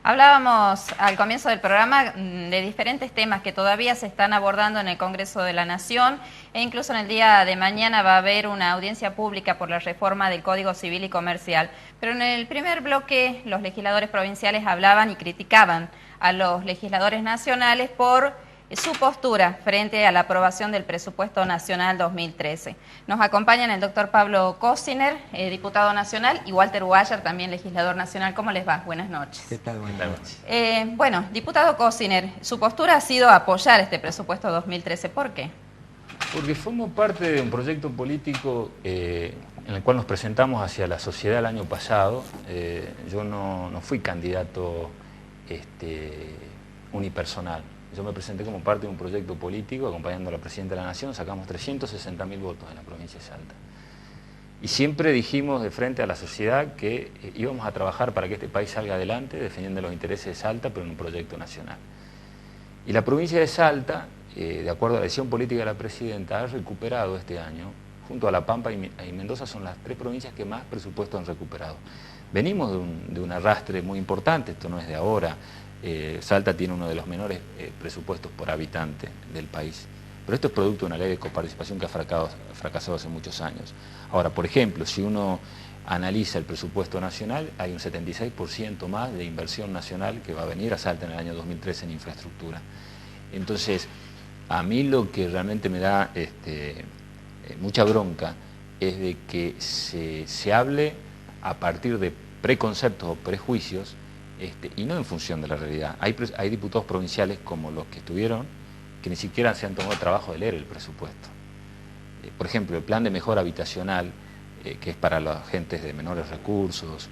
Hablábamos al comienzo del programa de diferentes temas que todavía se están abordando en el Congreso de la Nación e incluso en el día de mañana va a haber una audiencia pública por la reforma del Código Civil y Comercial. Pero en el primer bloque los legisladores provinciales hablaban y criticaban a los legisladores nacionales por su postura frente a la aprobación del Presupuesto Nacional 2013. Nos acompañan el doctor Pablo Cosiner, diputado nacional, y Walter Guayar, también legislador nacional. ¿Cómo les va? Buenas noches. ¿Qué tal? Buenas noches. Bueno, diputado Cosiner, su postura ha sido apoyar este Presupuesto 2013. ¿Por qué? Porque formo parte de un proyecto político en el cual nos presentamos hacia la sociedad el año pasado. Yo no fui candidato unipersonal. Yo me presenté como parte de un proyecto político, acompañando a la Presidenta de la Nación, sacamos 360.000 votos en la provincia de Salta. Y siempre dijimos de frente a la sociedad que íbamos a trabajar para que este país salga adelante, defendiendo los intereses de Salta, pero en un proyecto nacional. Y la provincia de Salta, de acuerdo a la decisión política de la Presidenta, ha recuperado este año, junto a La Pampa y Mendoza, son las 3 provincias que más presupuesto han recuperado. Venimos de un arrastre muy importante, esto no es de ahora. Salta tiene uno de los menores presupuestos por habitante del país, pero esto es producto de una ley de coparticipación que ha fracasado hace muchos años. Ahora, por ejemplo, si uno analiza el presupuesto nacional, hay un 76% más de inversión nacional que va a venir a Salta en el año 2013 en infraestructura. Entonces, a mí lo que realmente me da mucha bronca es de que se hable a partir de preconceptos o prejuicios y no en función de la realidad. Hay diputados provinciales como los que estuvieron que ni siquiera se han tomado el trabajo de leer el presupuesto. Por ejemplo, el plan de mejora habitacional, que es para las gentes de menores recursos,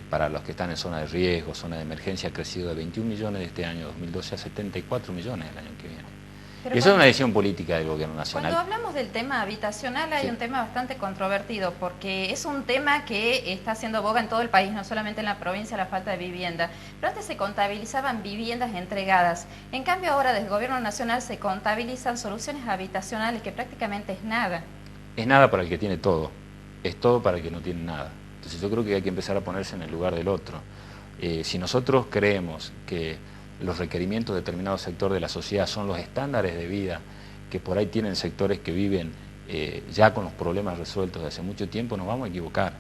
para los que están en zona de riesgo, zona de emergencia, ha crecido de 21 millones de este año 2012 a 74 millones el año que viene. Y eso es una decisión política del gobierno nacional. Cuando hablamos del tema habitacional hay un tema bastante controvertido porque es un tema que está haciendo boga en todo el país, no solamente en la provincia, la falta de vivienda. Pero antes se contabilizaban viviendas entregadas. En cambio ahora desde el gobierno nacional se contabilizan soluciones habitacionales que prácticamente es nada. Es nada para el que tiene todo, es todo para el que no tiene nada. Entonces yo creo que hay que empezar a ponerse en el lugar del otro. Si nosotros creemos que los requerimientos de determinado sector de la sociedad son los estándares de vida que por ahí tienen sectores que viven ya con los problemas resueltos desde hace mucho tiempo, nos vamos a equivocar.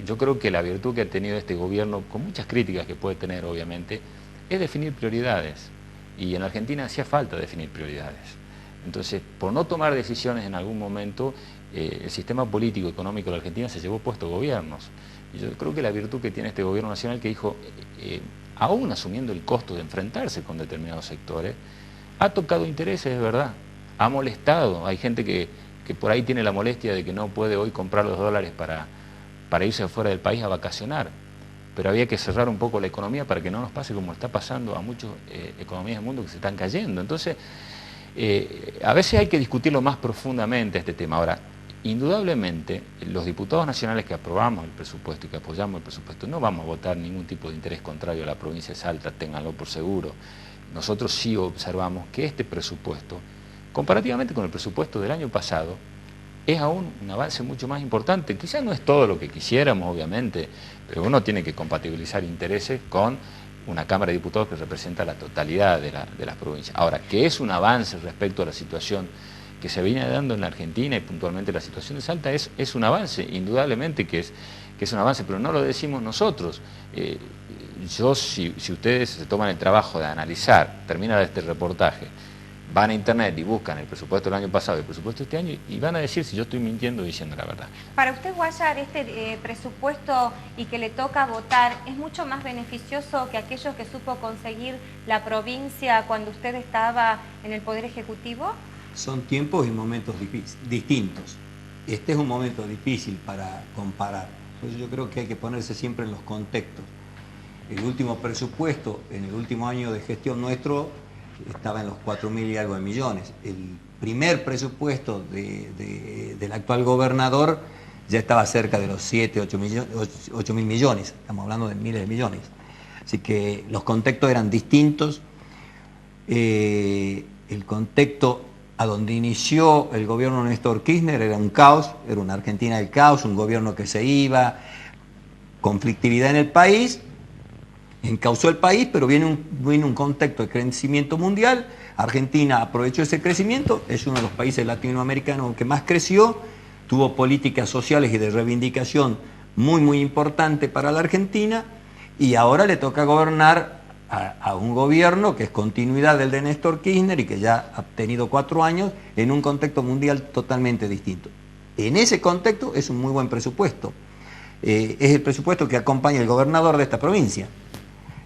Yo creo que la virtud que ha tenido este gobierno, con muchas críticas que puede tener obviamente, es definir prioridades. Y en Argentina hacía falta definir prioridades. Entonces, por no tomar decisiones en algún momento, el sistema político y económico de la Argentina se llevó puesto gobiernos. Y yo creo que la virtud que tiene este gobierno nacional que dijo, aún asumiendo el costo de enfrentarse con determinados sectores, ha tocado intereses, es verdad, ha molestado. Hay gente que por ahí tiene la molestia de que no puede hoy comprar los dólares para irse afuera del país a vacacionar, pero había que cerrar un poco la economía para que no nos pase como está pasando a muchas economías del mundo que se están cayendo. Entonces, a veces hay que discutirlo más profundamente este tema. Ahora, indudablemente, los diputados nacionales que aprobamos el presupuesto y que apoyamos el presupuesto, no vamos a votar ningún tipo de interés contrario a la provincia de Salta, ténganlo por seguro. Nosotros sí observamos que este presupuesto, comparativamente con el presupuesto del año pasado, es aún un avance mucho más importante. Quizás no es todo lo que quisiéramos, obviamente, pero uno tiene que compatibilizar intereses con una Cámara de Diputados que representa la totalidad de las provincias. Ahora, que es un avance respecto a la situación que se viene dando en la Argentina y puntualmente la situación de Salta, es un avance, indudablemente que es un avance, pero no lo decimos nosotros. Si ustedes se toman el trabajo de analizar, termina este reportaje, van a internet y buscan el presupuesto del año pasado y el presupuesto de este año y van a decir si yo estoy mintiendo o diciendo la verdad. Para usted, Guayar, este presupuesto y que le toca votar, ¿es mucho más beneficioso que aquellos que supo conseguir la provincia cuando usted estaba en el Poder Ejecutivo? Son tiempos y momentos distintos. Este es un momento difícil para comparar. Entonces yo creo que hay que ponerse siempre en los contextos. El último presupuesto, en el último año de gestión nuestro, estaba en los 4.000 y algo de millones. El primer presupuesto del actual gobernador ya estaba cerca de los 8.000 millones. Estamos hablando de miles de millones. Así que los contextos eran distintos. El contexto a donde inició el gobierno de Néstor Kirchner era un caos, era una Argentina del caos, un gobierno que se iba, conflictividad en el país, encauzó el país, pero viene un contexto de crecimiento mundial. Argentina aprovechó ese crecimiento, es uno de los países latinoamericanos que más creció, tuvo políticas sociales y de reivindicación muy importante para la Argentina, y ahora le toca gobernar a un gobierno que es continuidad del de Néstor Kirchner y que ya ha tenido 4 años en un contexto mundial totalmente distinto. En ese contexto es un muy buen presupuesto. Es el presupuesto que acompaña el gobernador de esta provincia.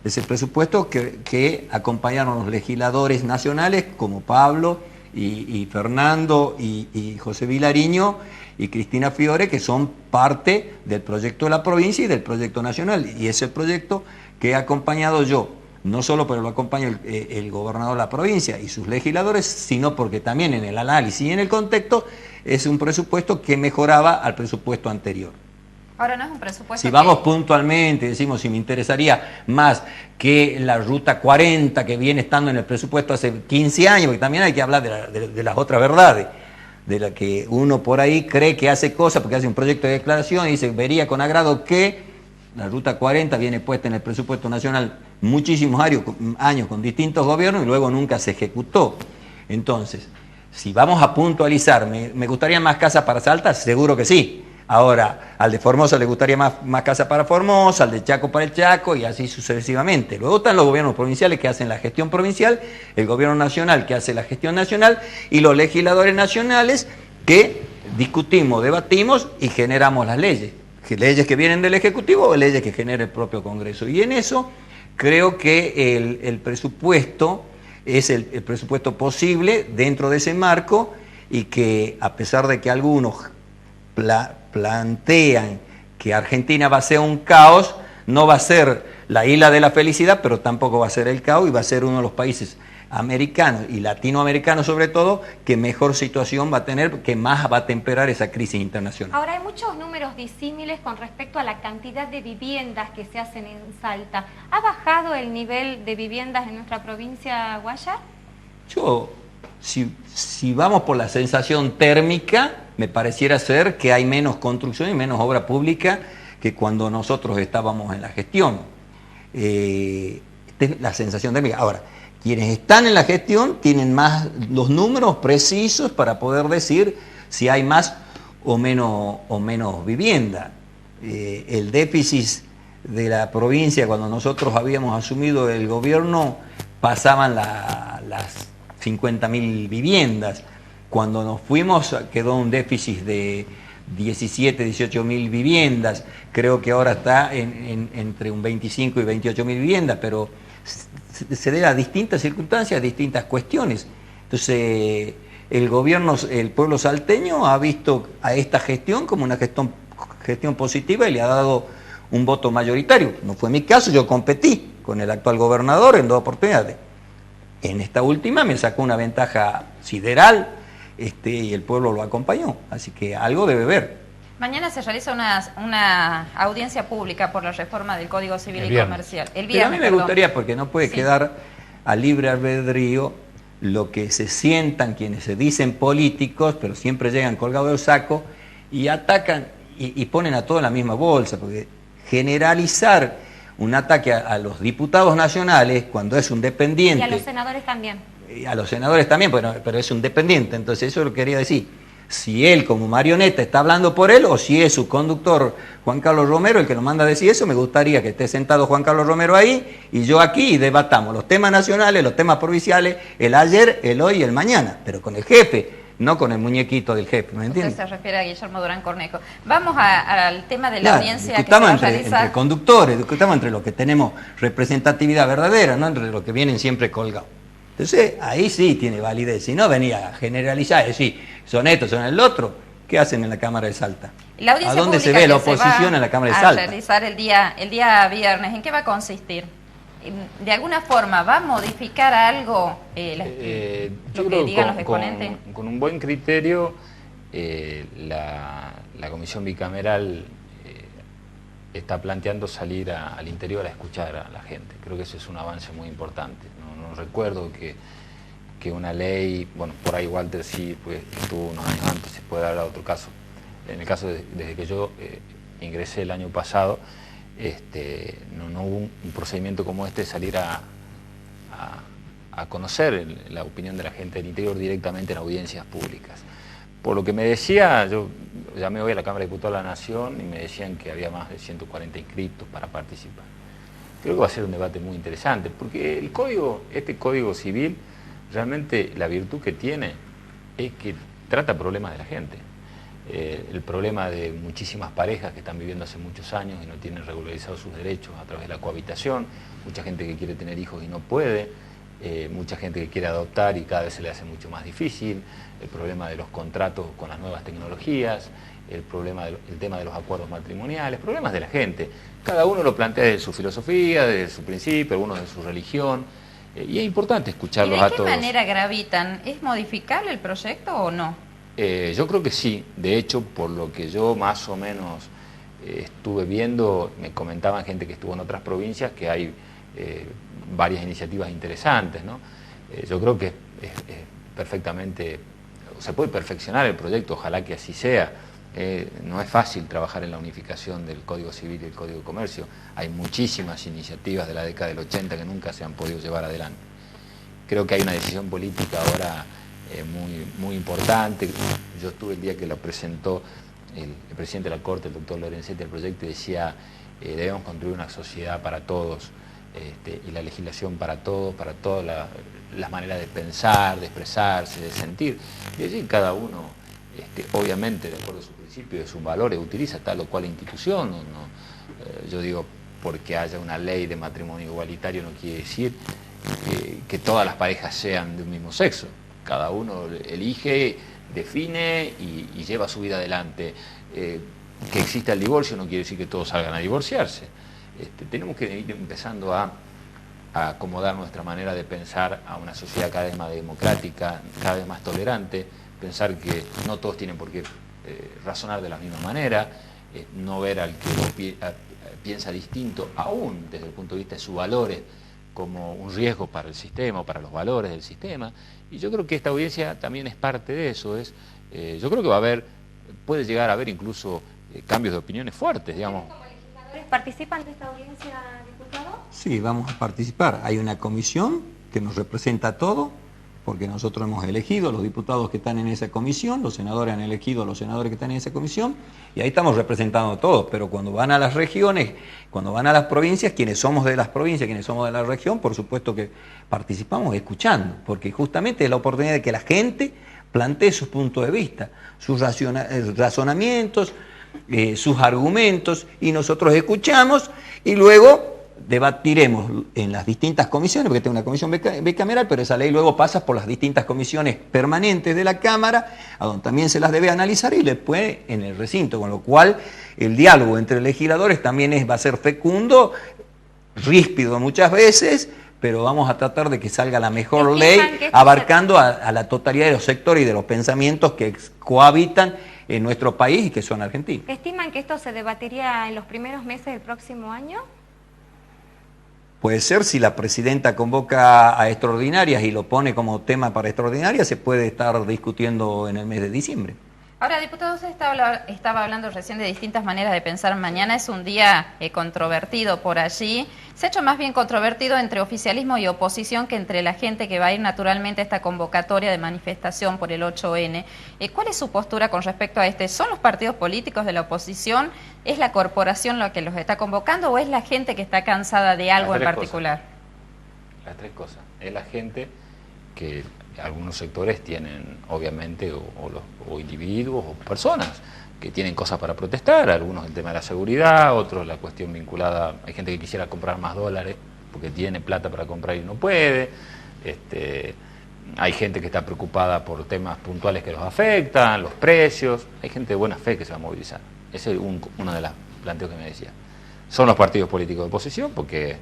Es el presupuesto que acompañaron los legisladores nacionales como Pablo y Fernando y José Vilariño y Cristina Fiore, que son parte del proyecto de la provincia y del proyecto nacional. Y es el proyecto que he acompañado yo, no solo porque lo acompaña el gobernador de la provincia y sus legisladores, sino porque también en el análisis y en el contexto es un presupuesto que mejoraba al presupuesto anterior. Ahora no es un presupuesto. Si vamos puntualmente, decimos, si me interesaría más que la Ruta 40 que viene estando en el presupuesto hace 15 años, porque también hay que hablar de las otras verdades, de la que uno por ahí cree que hace cosas porque hace un proyecto de declaración y dice, vería con agrado que la Ruta 40 viene puesta en el presupuesto nacional muchísimos años con distintos gobiernos y luego nunca se ejecutó. Entonces, si vamos a puntualizar, ¿me gustaría más casa para Salta? Seguro que sí. Ahora, al de Formosa le gustaría más casa para Formosa, al de Chaco para el Chaco y así sucesivamente. Luego están los gobiernos provinciales que hacen la gestión provincial, el gobierno nacional que hace la gestión nacional y los legisladores nacionales que discutimos, debatimos y generamos las leyes. Leyes que vienen del Ejecutivo o leyes que genera el propio Congreso. Y en eso creo que el presupuesto es el presupuesto posible dentro de ese marco y que a pesar de que algunos plantean que Argentina va a ser un caos, no va a ser la isla de la felicidad, pero tampoco va a ser el caos y va a ser uno de los países americanos y latinoamericanos sobre todo que mejor situación va a tener, que más va a temperar esa crisis internacional. Ahora hay muchos números disímiles con respecto a la cantidad de viviendas que se hacen en Salta. ¿Ha bajado el nivel de viviendas en nuestra provincia, Guayar? Si vamos por la sensación térmica, me pareciera ser que hay menos construcción y menos obra pública que cuando nosotros estábamos en la gestión. Esta es la sensación térmica. Ahora, quienes están en la gestión tienen más los números precisos para poder decir si hay más o menos vivienda. El déficit de la provincia cuando nosotros habíamos asumido el gobierno pasaban las 50.000 viviendas. Cuando nos fuimos quedó un déficit de 18.000 viviendas. Creo que ahora está entre un 25 y 28.000 viviendas, pero se debe a distintas circunstancias, a distintas cuestiones. Entonces, el pueblo salteño ha visto a esta gestión como una gestión positiva y le ha dado un voto mayoritario. No fue mi caso, yo competí con el actual gobernador en 2 oportunidades. En esta última me sacó una ventaja sideral y el pueblo lo acompañó, así que algo debe ver. Mañana se realiza una audiencia pública por la reforma del Código Civil y Comercial. El viernes, pero a mí me gustaría, porque no puede quedar a libre albedrío lo que se sientan quienes se dicen políticos, pero siempre llegan colgados del saco y atacan y ponen a todo en la misma bolsa, porque generalizar un ataque a los diputados nacionales cuando es un dependiente. Y a los senadores también. Y a los senadores también, pero es un dependiente, entonces eso lo quería decir. Si él como marioneta está hablando por él o si es su conductor Juan Carlos Romero el que lo manda a decir eso, me gustaría que esté sentado Juan Carlos Romero ahí y yo aquí y debatamos los temas nacionales, los temas provinciales, el ayer, el hoy y el mañana, pero con el jefe, no con el muñequito del jefe, ¿me entiendes? Usted se refiere a Guillermo Durán Cornejo. Vamos al tema de la audiencia que se va a realizar. Entre conductores, discutamos entre los que tenemos representatividad verdadera, no entre los que vienen siempre colgados. Entonces, ahí sí tiene validez. Si no, venía a generalizar, es decir, son estos, son el otro. ¿Qué hacen en la Cámara de Salta? ¿A dónde se ve la oposición en la Cámara de Salta? A realizar el día viernes, ¿en qué va a consistir? ¿De alguna forma va a modificar algo lo que digan los exponentes? Con un buen criterio, la Comisión Bicameral está planteando salir al interior a escuchar a la gente. Creo que ese es un avance muy importante. No recuerdo que una ley, bueno, por ahí Walter sí pues, estuvo unos años antes, se puede hablar de otro caso. En el caso desde que yo ingresé el año pasado, no hubo un procedimiento como este, salir a conocer la opinión de la gente del interior directamente en audiencias públicas. Por lo que me decía, yo llamé hoy a la Cámara de Diputados de la Nación y me decían que había más de 140 inscritos para participar. Creo que va a ser un debate muy interesante, porque este código civil, realmente la virtud que tiene es que trata problemas de la gente. El problema de muchísimas parejas que están viviendo hace muchos años y no tienen regularizados sus derechos a través de la cohabitación, mucha gente que quiere tener hijos y no puede, mucha gente que quiere adoptar y cada vez se le hace mucho más difícil, el problema de los contratos con las nuevas tecnologías, el tema de los acuerdos matrimoniales, problemas de la gente. Cada uno lo plantea desde su filosofía, desde su principio, algunos de su religión, y es importante escucharlos a todos. ¿Y de qué manera gravitan? ¿Es modificable el proyecto o no? Yo creo que sí. De hecho, por lo que yo más o menos estuve viendo, me comentaban gente que estuvo en otras provincias que hay varias iniciativas interesantes, ¿no? Yo creo que es perfectamente, se puede perfeccionar el proyecto, ojalá que así sea. No es fácil trabajar en la unificación del Código Civil y el Código de Comercio. Hay muchísimas iniciativas de la década del 80 que nunca se han podido llevar adelante. Creo que hay una decisión política ahora muy importante. Yo estuve el día que lo presentó el presidente de la Corte, el doctor Lorenzetti, el proyecto, y decía debemos construir una sociedad para todos, y la legislación para todos, para todas las maneras de pensar, de expresarse, de sentir. Y allí cada uno, obviamente, de acuerdo a sus principios, de sus valores, utiliza tal o cual institución. Yo digo, porque haya una ley de matrimonio igualitario no quiere decir que todas las parejas sean de un mismo sexo. Cada uno elige, define y lleva su vida adelante. Que exista el divorcio no quiere decir que todos salgan a divorciarse. Tenemos que ir empezando a acomodar nuestra manera de pensar a una sociedad cada vez más democrática, cada vez más tolerante, pensar que no todos tienen por qué razonar de la misma manera, no ver al que piensa distinto, aún desde el punto de vista de sus valores, como un riesgo para el sistema o para los valores del sistema. Y yo creo que esta audiencia también es parte de eso. Yo creo que puede llegar a haber incluso cambios de opiniones fuertes, digamos. ¿Como legisladores participan de esta audiencia, diputado? Sí, vamos a participar. Hay una comisión que nos representa a todo, porque nosotros hemos elegido a los diputados que están en esa comisión, los senadores han elegido a los senadores que están en esa comisión, y ahí estamos representando a todos. Pero cuando van a las regiones, cuando van a las provincias, quienes somos de las provincias, quienes somos de la región, por supuesto que participamos escuchando, porque justamente es la oportunidad de que la gente plantee sus puntos de vista, sus razonamientos, sus argumentos, y nosotros escuchamos y luego debatiremos en las distintas comisiones, porque tengo una comisión bicameral, pero esa ley luego pasa por las distintas comisiones permanentes de la Cámara, a donde también se las debe analizar, y después en el recinto, con lo cual el diálogo entre legisladores también va a ser fecundo, ríspido muchas veces, pero vamos a tratar de que salga la mejor ley, abarcando a la totalidad de los sectores y de los pensamientos que cohabitan en nuestro país y que son argentinos. ¿Estiman que esto se debatiría en los primeros meses del próximo año? Puede ser, si la presidenta convoca a extraordinarias y lo pone como tema para extraordinarias, se puede estar discutiendo en el mes de diciembre. Ahora, diputado, usted estaba hablando recién de distintas maneras de pensar. Mañana es un día controvertido por allí. Se ha hecho más bien controvertido entre oficialismo y oposición que entre la gente que va a ir naturalmente a esta convocatoria de manifestación por el 8N. ¿Cuál es su postura con respecto a ¿Son los partidos políticos de la oposición? ¿Es la corporación la que los está convocando o es la gente que está cansada de algo en particular? Las tres cosas. Es la gente que algunos sectores tienen, obviamente, o individuos o personas que tienen cosas para protestar, algunos el tema de la seguridad, otros la cuestión vinculada, hay gente que quisiera comprar más dólares porque tiene plata para comprar y no puede, hay gente que está preocupada por temas puntuales que los afectan, los precios, hay gente de buena fe que se va a movilizar. Ese es uno de los planteos que me decía. Son los partidos políticos de oposición porque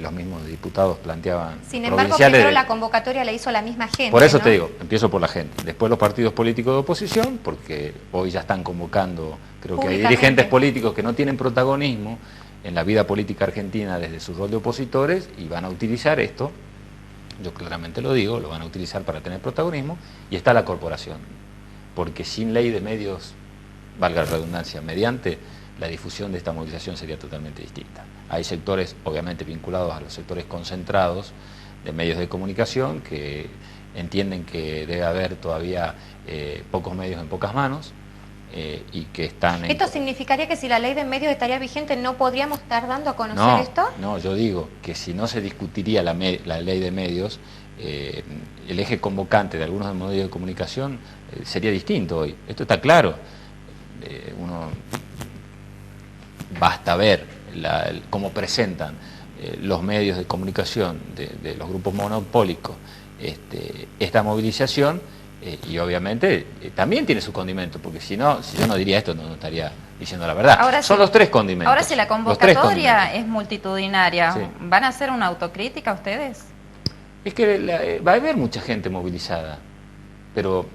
los mismos diputados planteaban. Sin embargo, primero la convocatoria la hizo la misma gente. Por eso, ¿no? te digo, empiezo por la gente. Después los partidos políticos de oposición, porque hoy ya están convocando, creo que hay dirigentes políticos que no tienen protagonismo en la vida política argentina desde su rol de opositores y van a utilizar esto, yo claramente lo digo, lo van a utilizar para tener protagonismo, y está la corporación. Porque sin ley de medios, valga la redundancia, mediante, la difusión de esta movilización sería totalmente distinta. Hay sectores, obviamente vinculados a los sectores concentrados de medios de comunicación, que entienden que debe haber todavía pocos medios en pocas manos, y que están... ¿Esto significaría que si la ley de medios estaría vigente no podríamos estar dando a conocer esto? No, yo digo que si no se discutiría la ley de medios, el eje convocante de algunos medios de comunicación sería distinto hoy. Esto está claro. Basta ver cómo presentan los medios de comunicación de los grupos monopólicos esta movilización, y obviamente también tiene su condimento, porque si yo no diría esto, no estaría diciendo la verdad. Ahora Son los tres condimentos. Ahora, si la convocatoria es multitudinaria, sí, ¿van a hacer una autocrítica ustedes? Es que va a haber mucha gente movilizada, pero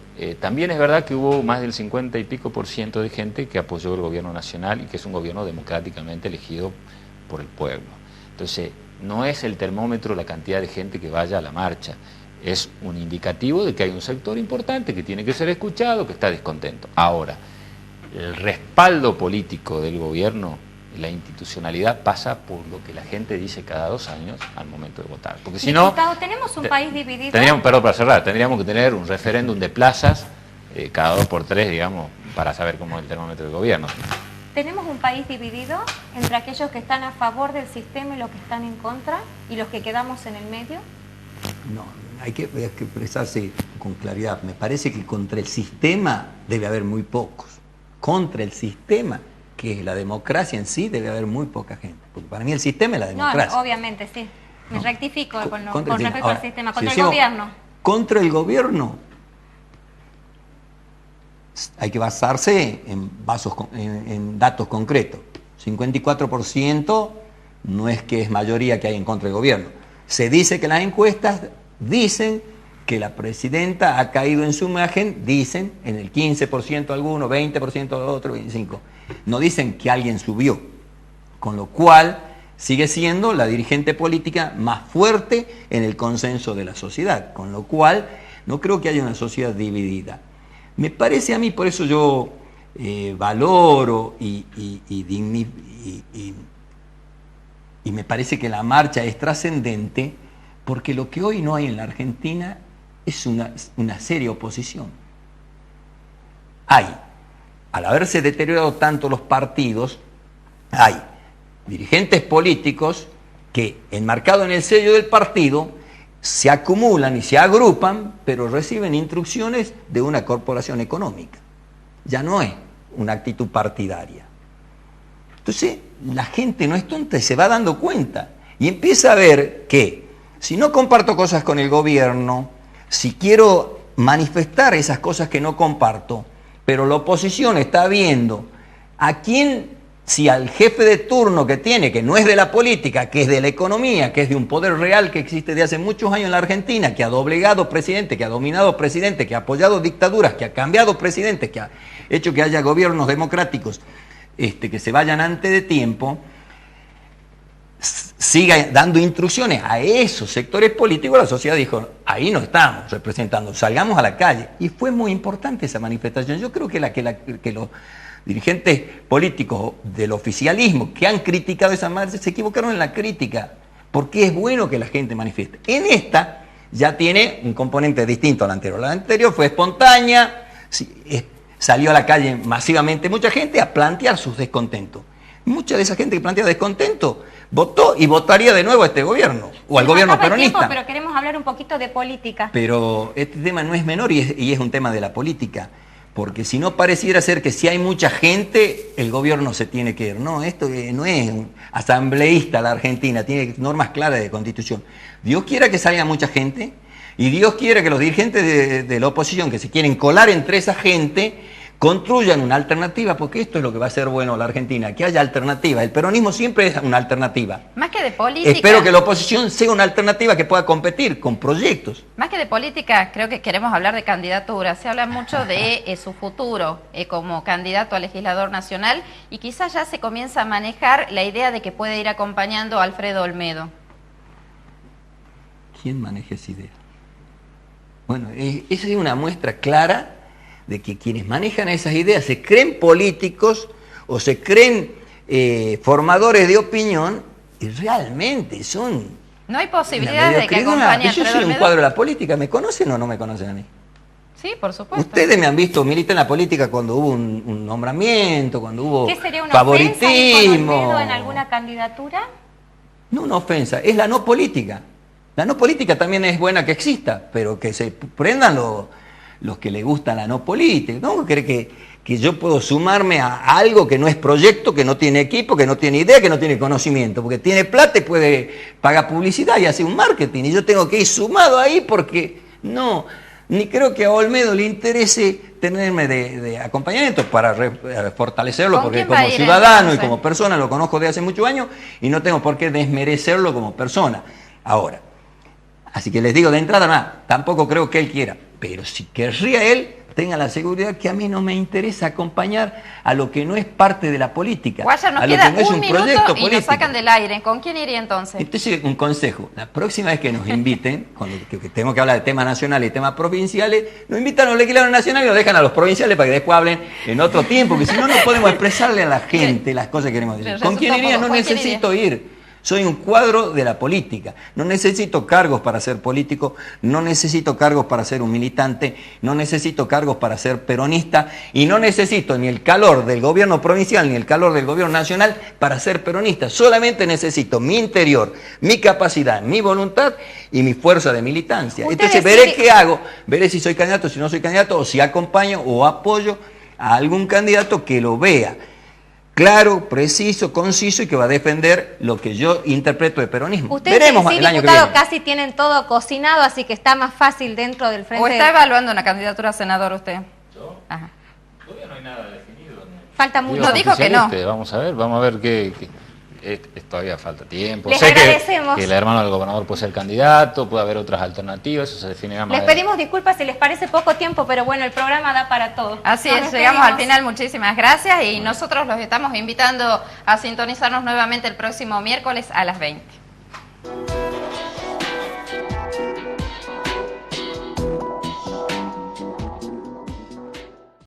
también es verdad que hubo más del 50 y pico % de gente que apoyó el gobierno nacional y que es un gobierno democráticamente elegido por el pueblo. Entonces, no es el termómetro la cantidad de gente que vaya a la marcha, es un indicativo de que hay un sector importante que tiene que ser escuchado, que está descontento. Ahora, el respaldo político del gobierno, la institucionalidad, pasa por lo que la gente dice cada 2 años al momento de votar. Porque si no... ¿Tenemos un país dividido? Perdón, para cerrar, tendríamos que tener un referéndum de plazas cada 2 por 3, digamos, para saber cómo es el termómetro del gobierno. ¿Tenemos un país dividido entre aquellos que están a favor del sistema y los que están en contra, y los que quedamos en el medio? No, hay que expresarse con claridad. Me parece que contra el sistema debe haber muy pocos. Contra el sistema, que es la democracia en sí, debe haber muy poca gente. Porque para mí el sistema es la democracia. No, obviamente, sí. Me rectifico con respecto Ahora, al sistema. Contra si el gobierno. Contra el gobierno hay que basarse en datos concretos. 54% no es que es mayoría que hay en contra del gobierno. Se dice que las encuestas dicen que la presidenta ha caído en su imagen, dicen en el 15% algunos, 20% otro, 25%. No dicen que alguien subió, con lo cual sigue siendo la dirigente política más fuerte en el consenso de la sociedad, con lo cual no creo que haya una sociedad dividida. Me parece a mí, por eso yo valoro y me parece que la marcha es trascendente, porque lo que hoy no hay en la Argentina es una seria oposición. Hay, al haberse deteriorado tanto los partidos, hay dirigentes políticos que, enmarcados en el sello del partido, se acumulan y se agrupan, pero reciben instrucciones de una corporación económica. Ya no es una actitud partidaria. Entonces, la gente no es tonta y se va dando cuenta. Y empieza a ver que, si no comparto cosas con el gobierno, si quiero manifestar esas cosas que no comparto, pero la oposición está viendo a quién, si al jefe de turno que tiene, que no es de la política, que es de la economía, que es de un poder real que existe de hace muchos años en la Argentina, que ha doblegado presidente, que ha dominado presidente, que ha apoyado dictaduras, que ha cambiado presidentes, que ha hecho que haya gobiernos democráticos que se vayan antes de tiempo, siga dando instrucciones a esos sectores políticos. La sociedad dijo, ahí no estamos representando, salgamos a la calle. Y fue muy importante esa manifestación. Yo creo que los dirigentes políticos del oficialismo que han criticado esa marcha se equivocaron en la crítica, porque es bueno que la gente manifieste. En esta ya tiene un componente distinto al anterior. La anterior fue espontánea, salió a la calle masivamente mucha gente a plantear sus descontentos. Mucha de esa gente que plantea descontento votó y votaría de nuevo a este gobierno, o al gobierno peronista. Pero queremos hablar un poquito de política. Pero este tema no es menor y es un tema de la política. Porque si no, pareciera ser que si hay mucha gente, el gobierno se tiene que ir. No, esto no es asambleísta la Argentina, tiene normas claras de constitución. Dios quiera que salga mucha gente, y Dios quiera que los dirigentes de la oposición que se quieren colar entre esa gente construyan una alternativa, porque esto es lo que va a ser bueno a la Argentina, que haya alternativa. El peronismo siempre es una alternativa. Más que de política. Espero que la oposición sea una alternativa que pueda competir con proyectos. Más que de política, creo que queremos hablar de candidatura. Se habla mucho de su futuro como candidato a legislador nacional, y quizás ya se comienza a manejar la idea de que puede ir acompañando a Alfredo Olmedo. ¿Quién maneja esa idea? Bueno, esa es una muestra clara de que quienes manejan esas ideas se creen políticos o se creen formadores de opinión y realmente son... No hay posibilidades de que acompañen. Yo soy un cuadro de la política, ¿me conocen o no me conocen a mí? Sí, por supuesto. Ustedes me han visto militar en la política cuando hubo un nombramiento, cuando hubo ¿Qué sería una favoritismo. ofensa Olmedo en alguna candidatura? No una ofensa, es la no política. La no política también es buena que exista, pero que se prendan los que les gusta la no política. ¿Cómo cree que yo puedo sumarme a algo que no es proyecto, que no tiene equipo, que no tiene idea, que no tiene conocimiento? Porque tiene plata y puede pagar publicidad y hacer un marketing. Y yo tengo que ir sumado ahí porque no, ni creo que a Olmedo le interese tenerme de acompañamiento para fortalecerlo, porque como ciudadano y como persona lo conozco de hace muchos años y no tengo por qué desmerecerlo como persona. Ahora, así que les digo de entrada, nada, tampoco creo que él quiera, pero si querría él, tenga la seguridad que a mí no me interesa acompañar a lo que no es parte de la política, Guayar, nos a lo queda que no es un minuto proyecto y político. nos sacan del aire. ¿Con quién iría entonces? Entonces, un consejo, la próxima vez que nos inviten, cuando que tenemos que hablar de temas nacionales y temas provinciales, nos invitan a los legisladores nacionales y nos dejan a los provinciales para que después hablen en otro tiempo, porque si no, no podemos expresarle a la gente las cosas que queremos decir. ¿Con quién iría? No necesito ir. Soy un cuadro de la política. No necesito cargos para ser político, no necesito cargos para ser un militante, no necesito cargos para ser peronista y no necesito ni el calor del gobierno provincial ni el calor del gobierno nacional para ser peronista. Solamente necesito mi interior, mi capacidad, mi voluntad y mi fuerza de militancia. Entonces veré qué hago, veré si soy candidato, si no soy candidato, o si acompaño o apoyo a algún candidato que lo vea claro, preciso, conciso y que va a defender lo que yo interpreto de peronismo. Ustedes, veremos sí, el año diputado, que viene. casi tienen todo cocinado, así que está más fácil dentro del frente. ¿O está evaluando una candidatura a senador usted? ¿Yo? Ajá. Todavía no hay nada definido. Falta mucho. No dijo que no. Vamos a ver qué todavía falta tiempo. Les Sé agradecemos. que el hermano del gobernador puede ser candidato, puede haber otras alternativas, eso se definirá más. Les pedimos disculpas si les parece poco tiempo, pero bueno, el programa da para todo. Así es, llegamos al final, muchísimas gracias y nosotros los estamos invitando a sintonizarnos nuevamente el próximo miércoles a las 20.